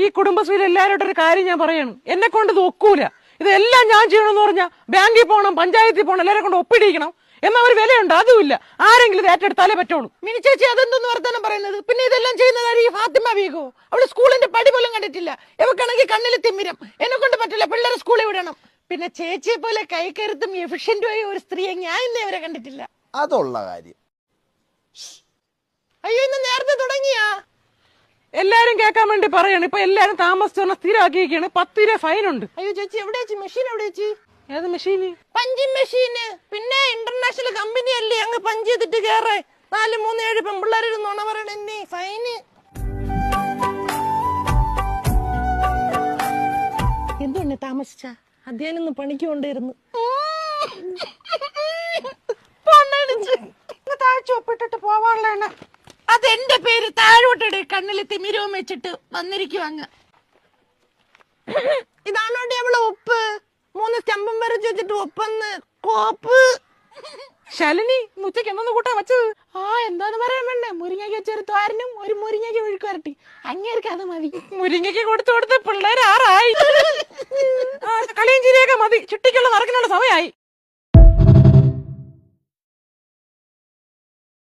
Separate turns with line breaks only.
ഈ കുടുംബശ്രീയിൽ എല്ലാവരോടും ഒരു കാര്യം ഞാൻ പറയണം, എന്നെ കൊണ്ട് ഇത് ഒക്കൂല. ഇതെല്ലാം ഞാൻ ചെയ്യണമെന്ന് പറഞ്ഞാൽ ബാങ്കിൽ പോകണം, പഞ്ചായത്തിൽ പോകണം, എല്ലാവരെ കൊണ്ട് ഒപ്പിടിക്കണം എന്നാ ഒരു വിലയുണ്ട്. അതുമില്ല. ആരെങ്കിലും ഇത് ഏറ്റെടുത്താലേ പറ്റുള്ളൂ.
മിനി ചേച്ചി അതെന്തോന്ന് വർത്താനം പറയുന്നത്? പിന്നെ ഇതെല്ലാം ചെയ്യുന്നതായി ഈ ഫാത്തിമ ബീഗോ. അവള് സ്കൂളിന്റെ പടി പോലും കണ്ടിട്ടില്ല. എവക്കാണെങ്കിൽ കണ്ണിൽ തിമിരം. എന്നെ കൊണ്ട് പറ്റില്ല, പിള്ളേരെ സ്കൂളിൽ വിടണം. പിന്നെ ചേച്ചിയെ പോലെ കൈക്കരുത്തും എഫിഷ്യന്റുമായ ഒരു സ്ത്രീയെ ഞാൻ ഇന്നേ വരെ കണ്ടിട്ടില്ല.
അതുള്ള കാര്യം.
അയ്യോ, ഇന്ന് നേരത്തെ തുടങ്ങിയാ?
എല്ലാരും കേൾക്കാൻ വേണ്ടി പറയാണ്. ഇപ്പൊ എല്ലാരും താമസിച്ചു സ്ഥിരമാക്കിയിരിക്കുകയാണ്. 10 രൂപ ഫൈനുണ്ട്.
അയ്യോ ചേച്ചി, എവിടെ ചേച്ചി മെഷീൻ? എവിടെ ചേച്ചി?
ഏത് മെഷീന്?
പഞ്ചിങ് മെഷീന്. പിന്നെ ഇന്റർനാഷണൽ കമ്പനി അല്ലേ, അങ്ങ് പഞ്ച് ചെയ്തിട്ട് കേറേ. 437 പെൺപിള്ളേർ നുണ പറയണ എന്നെ ഫൈന്. എന്തുകൊണ്ട് താമസിച്ച? അധ്യയനം പണിക്ക് കൊണ്ടിരുന്നു.
താഴ്ച ഒപ്പിട്ടിട്ട് പോവാനുള്ള
അതെന്റെ പേര് താഴോട്ടിട്. കണ്ണിൽ തിമിരവും വെച്ചിട്ട് വന്നിരിക്കും അങ്ങ്. ഇതാണോണ്ടി അവള് ഉപ്പ് 3 സ്റ്റമ്പും വരച്ച് വെച്ചിട്ട് ഒപ്പന്ന് കോപ്പ്.
ശലിനി ഉച്ചയ്ക്ക് എന്നൊന്ന് കൂട്ടാൻ വെച്ചത്?
എന്താന്ന് പറയാൻ വേണ്ടേ, മുരിങ്ങയ്ക്ക് വെച്ചൊരു തോരനും ഒരു മുരിങ്ങയ്ക്ക് ഒഴുക്ക് വരട്ടി. അങ്ങേർക്ക് അത് മതി.
മുരിങ്ങയ്ക്ക് കൊടുത്ത് കൊടുത്ത് പിള്ളേർ 6 ആയി. കളിയും ചിരിയൊക്കെ മതി. ചുട്ടിക്കുള്ള നറുക്കിനുള്ള സമയമായി.